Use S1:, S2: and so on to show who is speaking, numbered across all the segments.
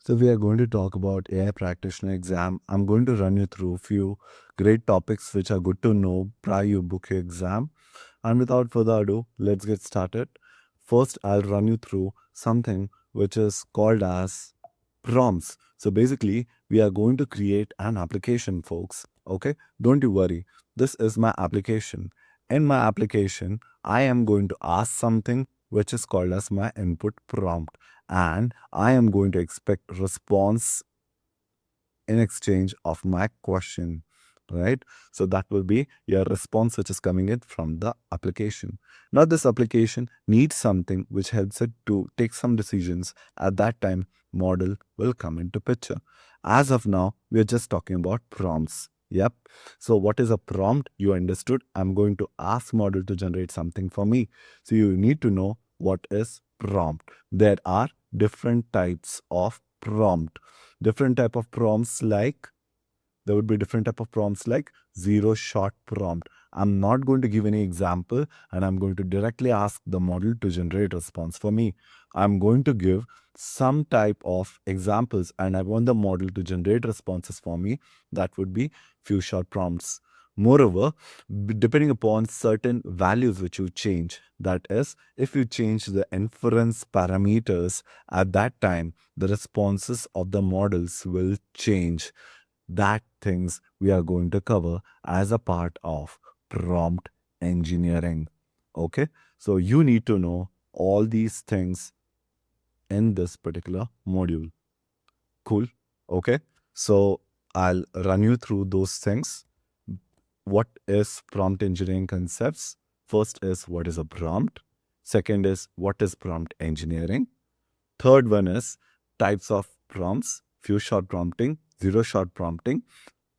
S1: So we are going to talk about AI Practitioner exam. I'm going to run you through a few great topics which are good to know prior you book your exam. And without further ado, let's get started. First, I'll run you through something which is called as prompts. So basically, we are going to create an application, folks. Okay, don't you worry. This is my application. In my application, I am going to ask something which is called as my input prompt, and I am going to expect response in exchange of my question, right? So that will be your response which is coming in from the application. Now this application needs something which helps it to take some decisions. At that time, model will come into picture. As of now, we are just talking about prompts. Yep. So what is a prompt? You understood. I'm going to ask model to generate something for me. So you need to know what is prompt. There are different types of prompt. Different type of prompts like there would be different type of prompts like zero shot prompt. I'm not going to give any example and I'm going to directly ask the model to generate response for me. I'm going to give some type of examples and I want the model to generate responses for me. That would be few short prompts. Moreover, depending upon certain values which you change, that is, if you change the inference parameters at that time, the responses of the models will change. That things we are going to cover as a part of prompt engineering. Okay, so you need to know all these things in this particular module. Cool. Okay, so I'll run you through those things. What is prompt engineering concepts? First is what is a prompt. Second is what is prompt engineering. Third one is types of prompts, few shot prompting, zero shot prompting.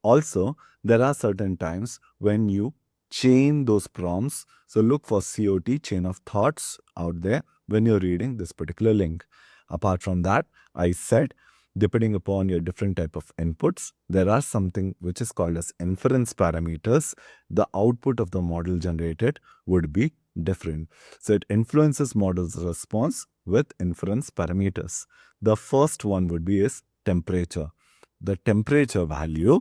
S1: Also, there are certain times when you chain those prompts. So look for COT, chain of thoughts, out there when you're reading this particular link. Apart from that, I said, depending upon your different type of inputs, there are something which is called as inference parameters. The output of the model generated would be different. So it influences model's response with inference parameters. The first one would be is temperature. The temperature value,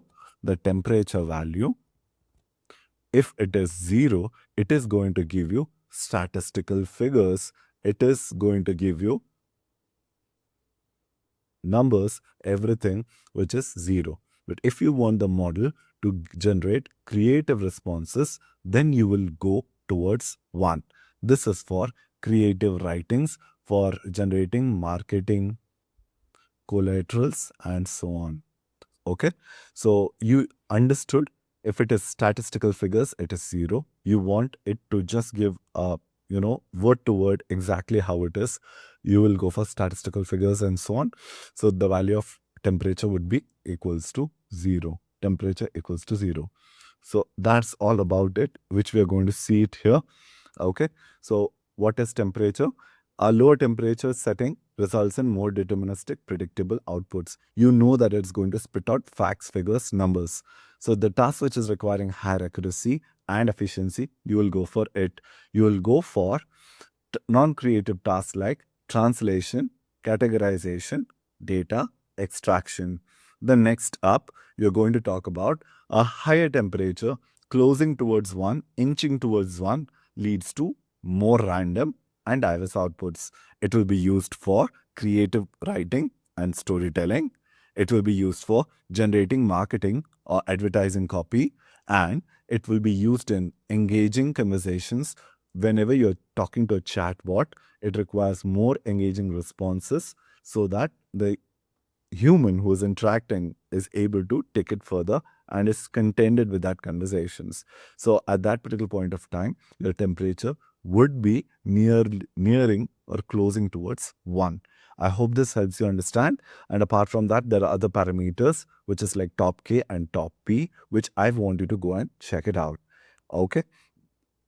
S1: if it is 0, it is going to give you statistical figures. It is going to give you numbers, everything which is 0. But if you want the model to generate creative responses, then you will go towards 1. This is for creative writings, for generating marketing collaterals and so on. Okay, so you understood. If it is statistical figures, it is 0. You want it to just give a word to word exactly how it is. You will go for statistical figures and so on. So the value of temperature would be equals to 0. Temperature equals to 0. So that's all about it, which we are going to see it here. Okay, so what is temperature? A lower temperature setting results in more deterministic, predictable outputs. You know that it's going to spit out facts, figures, numbers. So the task which is requiring higher accuracy and efficiency, you will go for it. You will go for non-creative tasks like translation, categorization, data extraction. The next up, you're going to talk about a higher temperature closing towards 1, inching towards 1 leads to more random and diverse outputs. It will be used for creative writing and storytelling. It will be used for generating marketing or advertising copy, and it will be used in engaging conversations. Whenever you're talking to a chatbot, it requires more engaging responses so that the human who is interacting is able to take it further and is contented with that conversations. So at that particular point of time, your temperature would be nearing or closing towards 1. I hope this helps you understand. And apart from that, there are other parameters, which is like top K and top P, which I want you to go and check it out. Okay.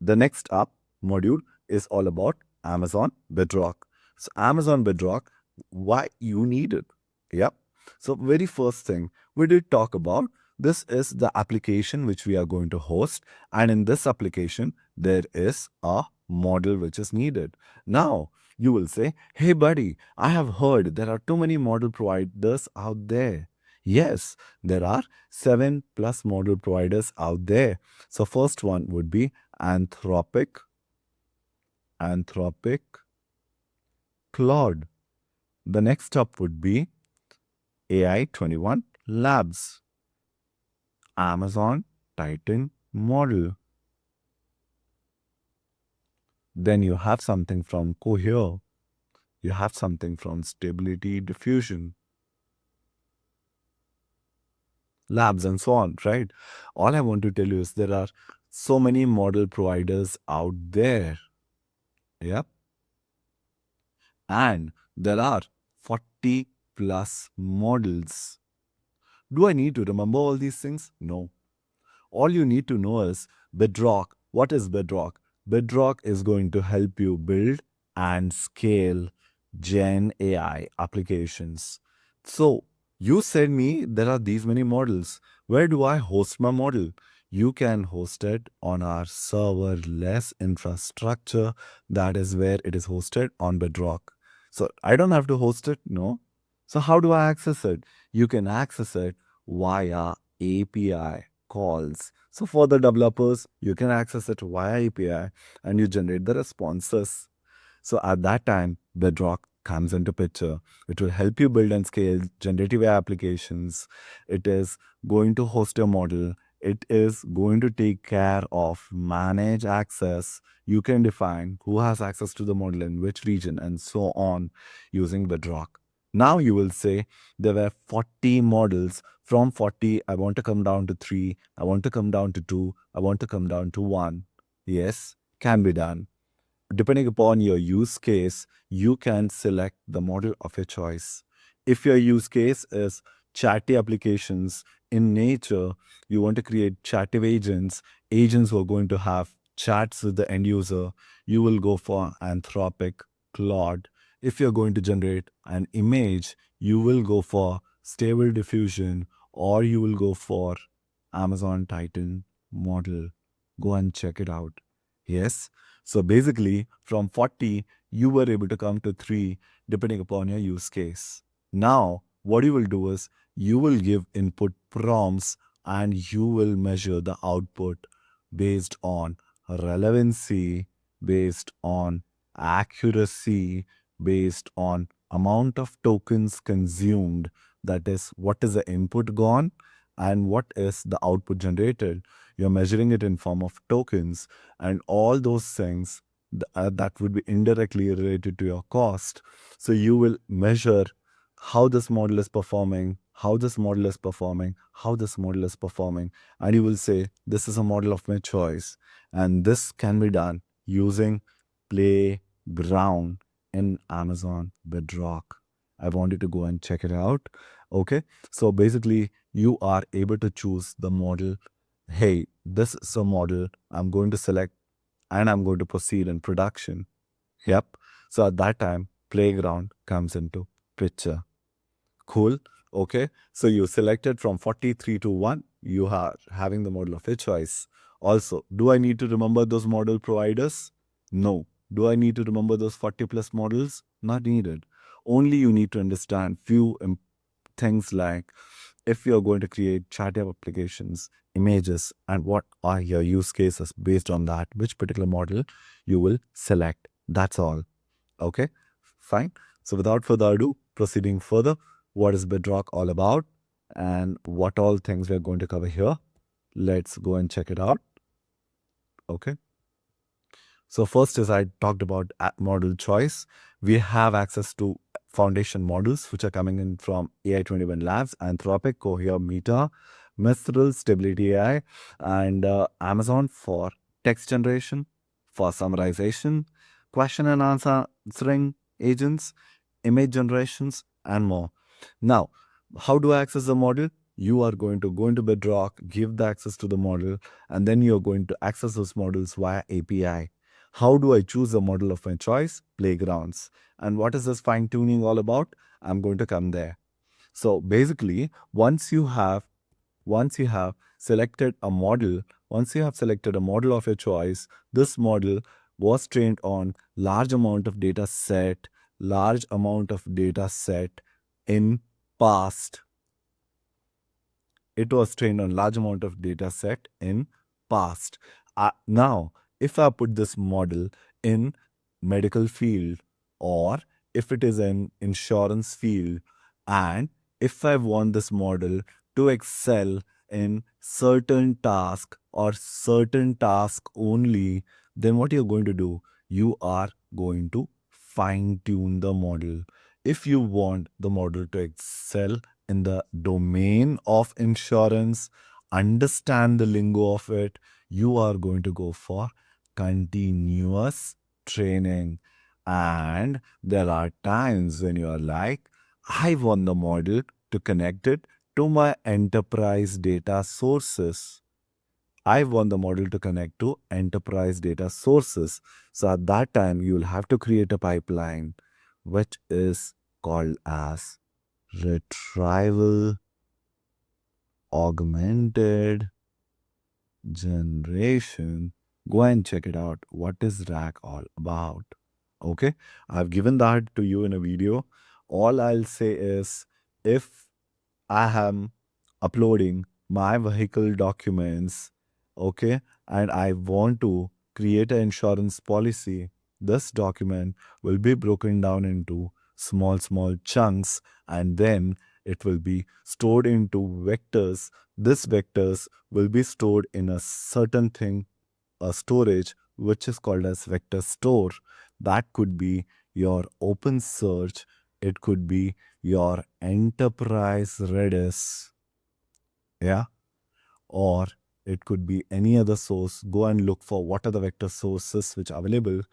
S1: The next up module is all about Amazon Bedrock. So Amazon Bedrock, why you need it? Yep. So very first thing we did talk about, this is the application which we are going to host. And in this application, there is a model which is needed. Now, you will say, hey, buddy, I have heard there are too many model providers out there. Yes, there are 7 plus model providers out there. So, first one would be Anthropic, Claude. The next up would be AI-21 Labs, Amazon Titan model. Then you have something from Cohere. You have something from Stability Diffusion, Labs, and so on, right? All I want to tell you is there are so many model providers out there. Yep. And there are 40 plus models. Do I need to remember all these things? No. All you need to know is Bedrock. What is Bedrock? Bedrock is going to help you build and scale Gen AI applications. So, you said me there are these many models. Where do I host my model? You can host it on our serverless infrastructure. That is where it is hosted on Bedrock. So, I don't have to host it, no. So, how do I access it? You can access it via API calls. So for the developers, you can access it via API and you generate the responses. So at that time, Bedrock comes into picture. It will help you build and scale generative AI applications. It is going to host your model. It is going to take care of manage access. You can define who has access to the model in which region and so on using Bedrock. Now you will say there were 40 models. From 40, I want to come down to 3. I want to come down to 2. I want to come down to 1. Yes, can be done. Depending upon your use case, you can select the model of your choice. If your use case is chatty applications in nature, you want to create chatty agents, agents who are going to have chats with the end user, you will go for Anthropic, Claude. If you're going to generate an image, you will go for Stable Diffusion or you will go for Amazon Titan model. Go and check it out. Yes. So basically, from 40, you were able to come to 3 depending upon your use case. Now, what you will do is you will give input prompts and you will measure the output based on relevancy, based on accuracy, based on amount of tokens consumed. That is, what is the input gone and what is the output generated. You're measuring it in form of tokens and all those things that would be indirectly related to your cost. So you will measure how this model is performing, how this model is performing, how this model is performing, and you will say, this is a model of my choice. And this can be done using Playground in Amazon Bedrock. I want you to go and check it out. Okay. So basically, you are able to choose the model. Hey, this is a model I'm going to select and I'm going to proceed in production. Yep. So at that time, Playground comes into picture. Cool. Okay. So you selected from 43 to 1. You are having the model of your choice. Also, do I need to remember those model providers? No. Do I need to remember those 40 plus models? Not needed. Only you need to understand few things like if you're going to create chat app applications, images, and what are your use cases based on that, which particular model you will select. That's all. Okay, fine. So without further ado, proceeding further, what is Bedrock all about and what all things we're going to cover here? Let's go and check it out. Okay. So first, as I talked about model choice, we have access to foundation models, which are coming in from AI-21 Labs, Anthropic, Cohere, Meta, Mistral, Stability AI, and Amazon for text generation, for summarization, question and answering agents, image generations, and more. Now, how do I access the model? You are going to go into Bedrock, give the access to the model, and then you're going to access those models via API. How do I choose a model of my choice? Playgrounds. And what is this fine tuning all about? I'm going to come there. So basically, once you have selected a model, once you have selected a model of your choice, this model was trained on large amount of data set in past. It was trained on large amount of data set in past. Now, if I put this model in medical field, or if it is an insurance field, and if I want this model to excel in certain task or certain task only, then what you're going to do, you are going to fine tune the model. If you want the model to excel in the domain of insurance, understand the lingo of it, you are going to go for continuous training. And there are times when you are like, I want the model to connect it to my enterprise data sources. I want the model to connect to enterprise data sources. So at that time, you will have to create a pipeline, which is called as Retrieval-Augmented Generation. Go and check it out. What is RAG all about? Okay, I've given that to you in a video. All I'll say is, if I am uploading my vehicle documents, okay, and I want to create an insurance policy, this document will be broken down into small chunks, and then it will be stored into vectors. This vectors will be stored in a certain thing, a storage, which is called as vector store. That could be your open search, it could be your enterprise Redis, yeah, or it could be any other source. Go and look for what are the vector sources which are available.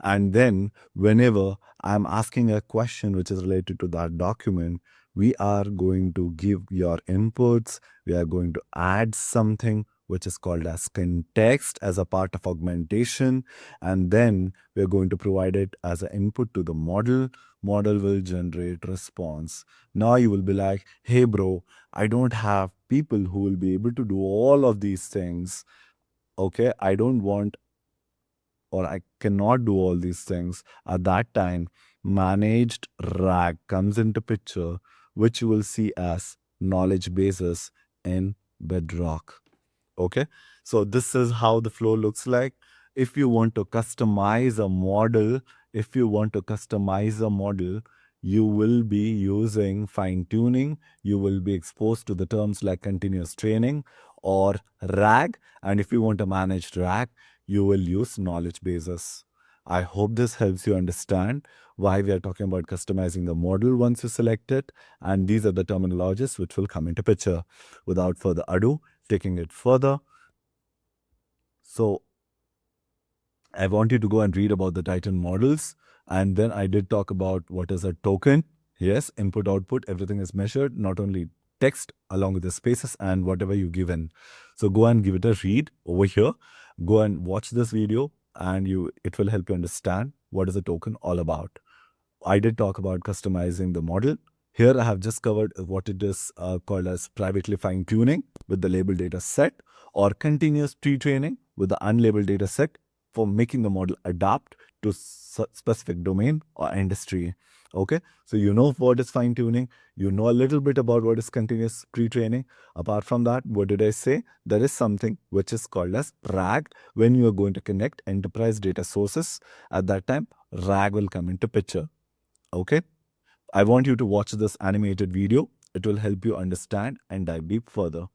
S1: And then whenever I'm asking a question which is related to that document, we are going to give your inputs. We are going to add something which is called as context as a part of augmentation. And then we're going to provide it as an input to the model. Model will generate response. Now you will be like, hey bro, I don't have people who will be able to do all of these things. Okay, I don't want, or I cannot do all these things. At that time, managed RAG comes into picture, which you will see as knowledge bases in Bedrock. Okay, so this is how the flow looks like. If you want to customize a model, you will be using fine tuning. You will be exposed to the terms like continuous training or RAG. And if you want to manage RAG, you will use knowledge bases. I hope this helps you understand why we are talking about customizing the model once you select it. And these are the terminologies which will come into picture. Without further ado, taking it further. So I want you to go and read about the Titan models. And then I did talk about what is a token. Yes, input, output, everything is measured, not only text along with the spaces and whatever you give in. So go and give it a read over here. Go and watch this video and it will help you understand what is a token all about. I did talk about customizing the model. Here I have just covered what it is called as privately fine tuning with the labeled data set, or continuous pre-training with the unlabeled data set for making the model adapt to specific domain or industry. Okay, so you know what is fine tuning, you know a little bit about what is continuous pre-training. Apart from that, what did I say? There is something which is called as RAG. When you are going to connect enterprise data sources, at that time, RAG will come into picture. Okay, I want you to watch this animated video. It will help you understand and dive deep further.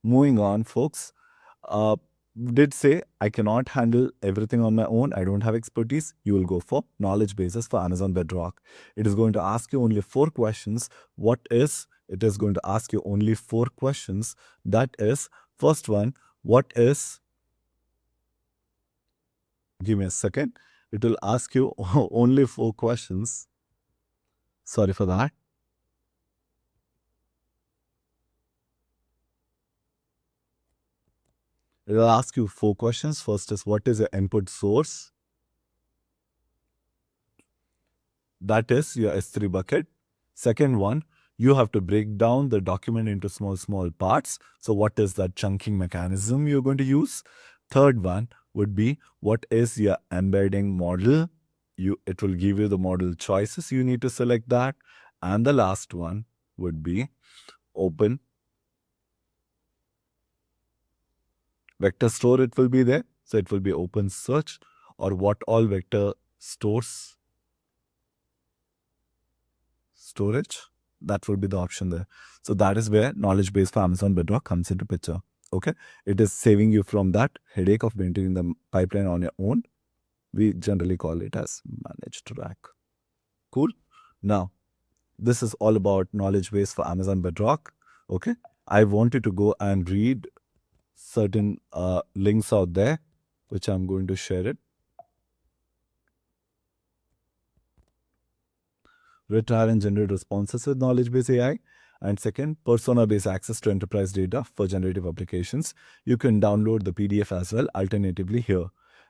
S1: Moving on, folks. Uh, did say I cannot handle everything on my own. I don't have expertise. You will go for knowledge bases for Amazon Bedrock. It is going to ask you only 4 questions. It is going to ask you only 4 questions. That is, first one, what is, give me a second. It will ask you only 4 questions. Sorry for that. It will ask you 4 questions. First is, what is your input source? That is your S3 bucket. Second one, you have to break down the document into small parts. So what is that chunking mechanism you're going to use? Third one would be, what is your embedding model? It will give you the model choices. You need to select that. And the last one would be open vector store. It will be there. So it will be open search, or what all vector stores storage. That will be the option there. So that is where knowledge base for Amazon Bedrock comes into picture. Okay. It is saving you from that headache of maintaining the pipeline on your own. We generally call it as managed rack. Cool. Now, this is all about knowledge base for Amazon Bedrock. Okay. I want you to go and read certain links out there, which I'm going to share it. Retire and generate responses with knowledge-based AI. And second, persona-based access to enterprise data for generative applications. You can download the PDF as well, alternatively here.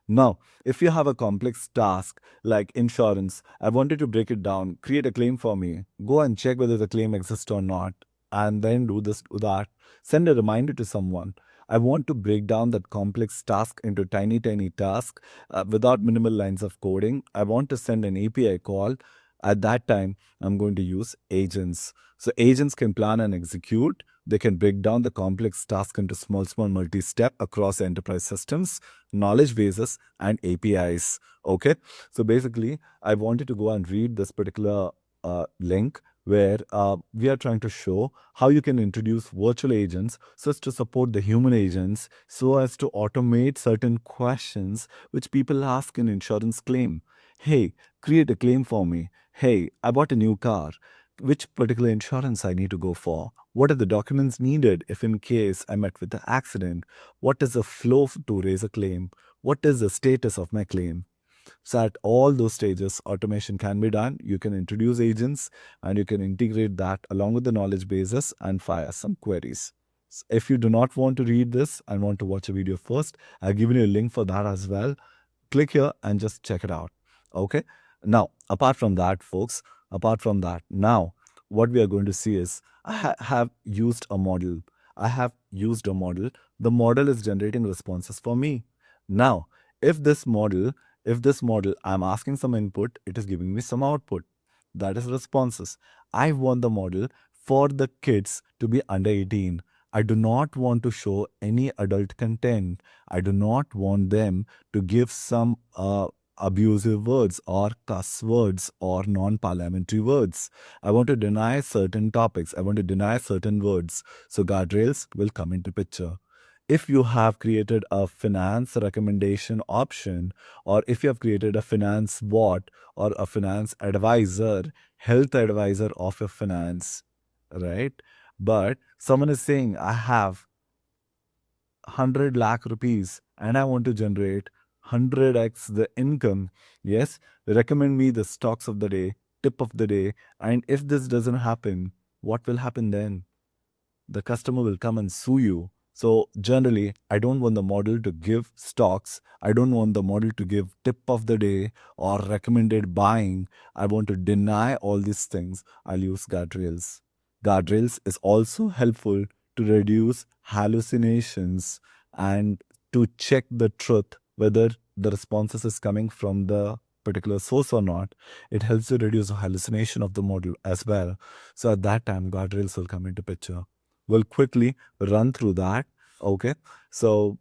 S1: Now, if you have a complex task like insurance, I wanted to break it down, create a claim for me, go and check whether the claim exists or not, and then do this, do that, send a reminder to someone. I want to break down that complex task into tiny, tiny tasks without minimal lines of coding. I want to send an API call. At that time, I'm going to use agents. So agents can plan and execute. They can break down the complex task into small, small multi-step across enterprise systems, knowledge bases, and APIs. Okay. So basically, I wanted to go and read this particular link where we are trying to show how you can introduce virtual agents so as to support the human agents, so as to automate certain questions which people ask in insurance claim. Hey, create a claim for me. Hey, I bought a new car. Which particular insurance I need to go for? What are the documents needed if in case I met with an accident? What is the flow to raise a claim? What is the status of my claim? So at all those stages, automation can be done. You can introduce agents and you can integrate that along with the knowledge bases and fire some queries. If you do not want to read this and want to watch a video first, I've given you a link for that as well. Click here and just check it out. Okay. Now, apart from that, folks, apart from that, now what we are going to see is I have used a model. I have used a model. The model is generating responses for me. Now, if this model, I'm asking some input, it is giving me some output. That is responses. I want the model for the kids to be under 18. I do not want to show any adult content. I do not want them to give some abusive words or cuss words or non-parliamentary words. I want to deny certain topics. I want to deny certain words. So guardrails will come into picture. If you have created a finance recommendation option, or if you have created a finance bot or a finance advisor, health advisor of your finance, right? But someone is saying, I have 100 lakh rupees and I want to generate 100x the income. Yes, recommend me the stocks of the day, tip of the day. And if this doesn't happen, what will happen then? The customer will come and sue you. So generally, I don't want the model to give stocks. I don't want the model to give tip of the day or recommended buying. I want to deny all these things. I'll use guardrails. Guardrails is also helpful to reduce hallucinations and to check the truth whether the responses is coming from the particular source or not. It helps to reduce the hallucination of the model as well. So at that time, guardrails will come into picture. We'll quickly run through that. Okay. So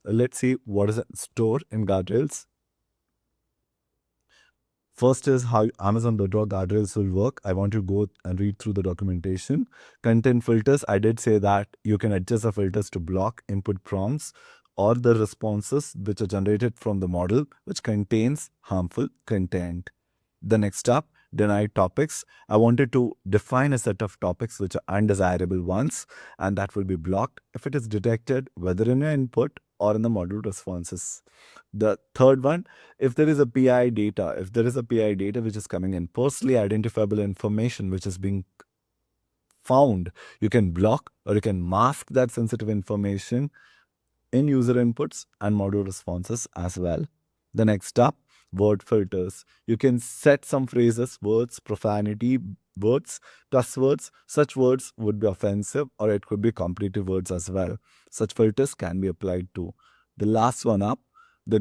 S1: let's see what is stored in guardrails. First is how Amazon Bedrock guardrails will work. I want you to go and read through the documentation. Content filters, I did say that you can adjust the filters to block input prompts or the responses which are generated from the model which contains harmful content. The next up, deny topics. I wanted to define a set of topics which are undesirable ones, and that will be blocked if it is detected whether in your input or in the model responses. The third one, if there is a PI data, which is coming in, personally identifiable information which is being found, you can block or you can mask that sensitive information in user inputs and module responses as well. The next up, word filters. You can set some phrases, words, profanity words, cuss words. Such words would be offensive or it could be completive words as well. Such filters can be applied too. The last one up, the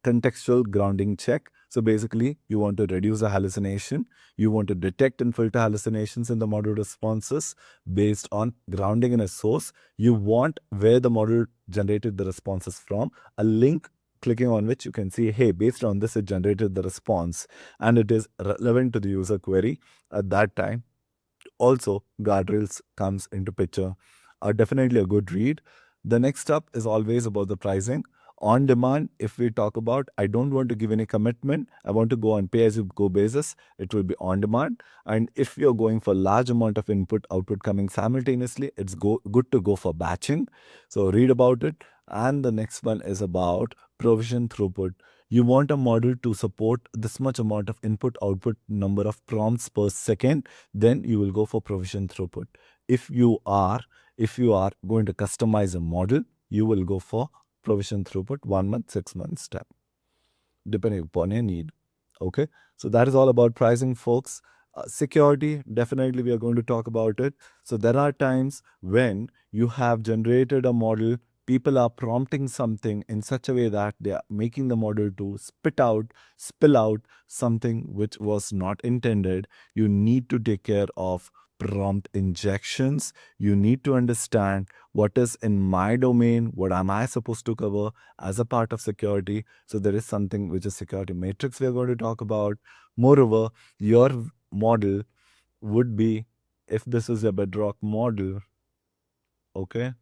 S1: contextual grounding check. So basically, you want to reduce the hallucination. You want to detect and filter hallucinations in the model responses based on grounding in a source. You want where the model generated the responses from, a link clicking on which you can see, hey, based on this, it generated the response and it is relevant to the user query at that time. Also, Guardrails comes into picture. Definitely a good read. The next up is always about the pricing. On demand, if we talk about, I don't want to give any commitment. I want to go on pay as you go basis. It will be on demand. And if you're going for large amount of input output coming simultaneously, it's good to go for batching. So read about it. And the next one is about provision throughput. You want a model to support this much amount of input output number of prompts per second, then you will go for provision throughput. If you are going to customize a model, you will go for provision throughput 1 month, 6 months step, depending upon your need. Okay, so that is all about pricing, folks. Security, definitely we are going to talk about it. So there are times when you have generated a model, people are prompting something in such a way that they are making the model to spill out something which was not intended. You need to take care of prompt injections. You need to understand what is in my domain, what am I supposed to cover as a part of security. So there is something which is security matrix we are going to talk about. Moreover, your model would be, if this is a Bedrock model, okay?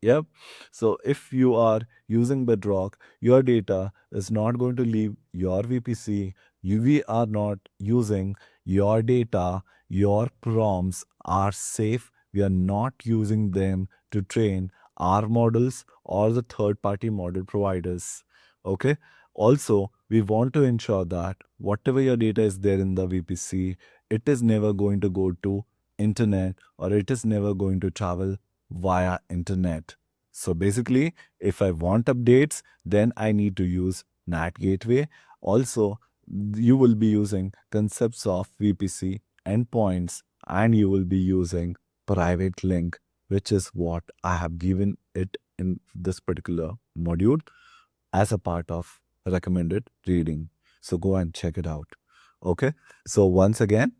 S1: Yep. So if you are using Bedrock, your data is not going to leave your VPC. We are not using your data. Your prompts are safe. We are not using them to train our models or the third-party model providers. Okay. Also, we want to ensure that whatever your data is there in the VPC, it is never going to go to internet, or it is never going to travel via internet. So basically, if I want updates, then I need to use NAT gateway. Also, you will be using concepts of VPC endpoints, and you will be using PrivateLink, which is what I have given it in this particular module as a part of recommended reading. So go and check it out. Okay. So once again,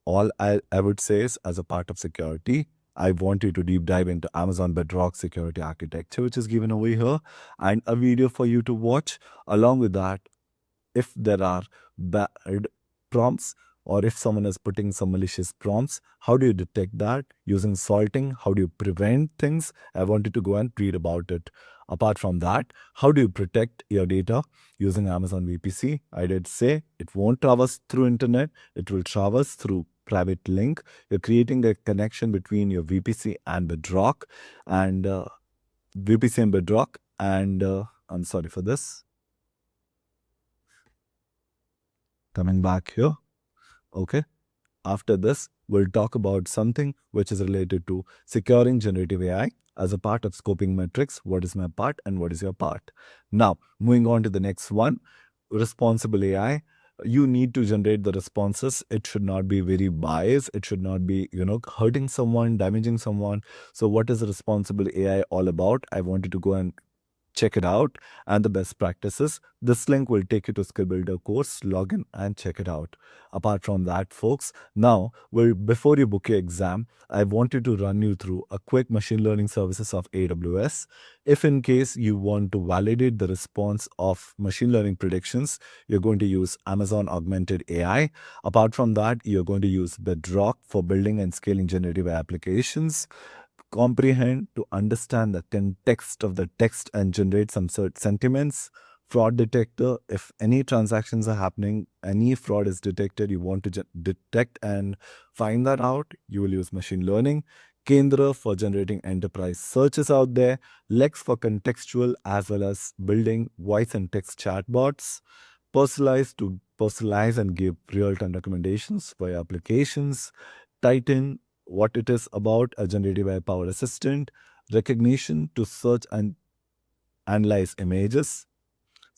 S1: all I would say is, as a part of security, I want you to deep dive into Amazon Bedrock security architecture, which is given over here, and a video for you to watch. Along with that, if there are bad prompts, or if someone is putting some malicious prompts, how do you detect that using salting? How do you prevent things? I wanted to go and read about it. Apart from that, how do you protect your data using Amazon VPC? I did say it won't traverse through internet, it will traverse through PrivateLink. You're creating a connection between your VPC and Bedrock, and VPC and Bedrock, and I'm sorry for this. Coming back here. Okay. After this, we'll talk about something which is related to securing generative AI as a part of scoping metrics. What is my part and what is your part? Now, moving on to the next one, responsible AI. You need to generate the responses. It should not be very biased. It should not be, hurting someone, damaging someone. So what is responsible AI all about? I wanted to go and check it out and the best practices. This link will take you to Skill Builder course. Log in and check it out. Apart from that, folks, now before you book your exam, I wanted to run you through a quick machine learning services of AWS. If in case you want to validate the response of machine learning predictions, you're going to use Amazon Augmented AI. Apart from that, you're going to use Bedrock for building and scaling generative applications. Comprehend to understand the context of the text and generate some sentiments. Fraud detector, if any transactions are happening, any fraud is detected, you want to detect and find that out, you will use machine learning. Kendra for generating enterprise searches out there. Lex for contextual as well as building voice and text chatbots. Personalize to personalize and give real-time recommendations for your applications. Titan, what it is about, a generative AI powered assistant. Rekognition to search and analyze images.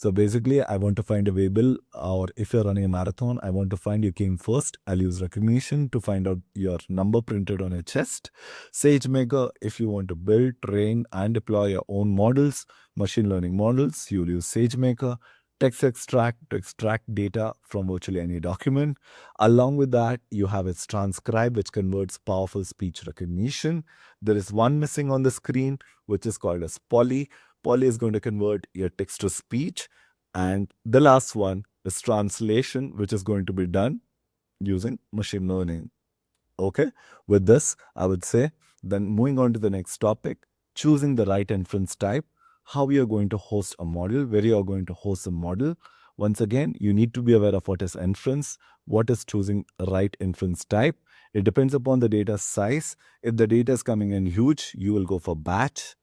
S1: So basically, I want to find a variable, or if you're running a marathon, I want to find you came first. I'll use Rekognition to find out your number printed on your chest. SageMaker, if you want to build, train, and deploy your own models, machine learning models, you'll use SageMaker. Text extract to extract data from virtually any document. Along with that, you have its transcribe, which converts powerful speech recognition. There is one missing on the screen, which is called as Poly. Poly is going to convert your text to speech. And the last one is translation, which is going to be done using machine learning. Okay, with this, I would say, then moving on to the next topic, choosing the right inference type, how you are going to host a model, where you are going to host a model. Once again, you need to be aware of what is inference, what is choosing right inference type. It depends upon the data size. If the data is coming in huge, you will go for batch.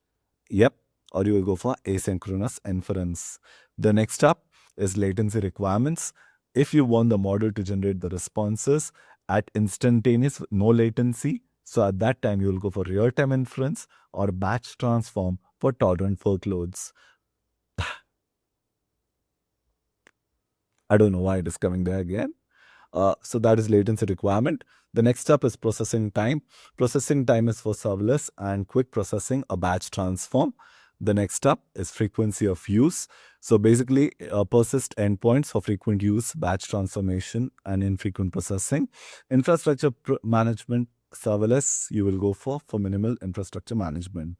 S1: Yep, or you will go for asynchronous inference. The next up is latency requirements. If you want the model to generate the responses at instantaneous, no latency, so at that time you will go for real-time inference or batch transform for torrent workloads. I don't know why it is coming there again. So that is latency requirement. The next step is processing time. Processing time is for serverless and quick processing, a batch transform. The next step is frequency of use. So basically, persist endpoints for frequent use, batch transformation, and infrequent processing. Infrastructure management, serverless, you will go for minimal infrastructure management.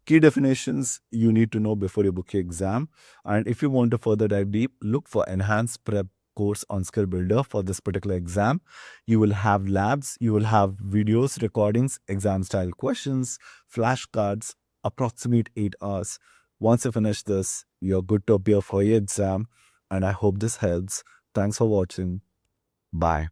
S1: Key definitions you need to know before you book your exam. And if you want to further dive deep, look for enhanced prep course on Skill Builder for this particular exam. You will have labs, you will have videos, recordings, exam style questions, flashcards, approximate 8 hours. Once you finish this, you're good to appear for your exam. And I hope this helps. Thanks for watching. Bye.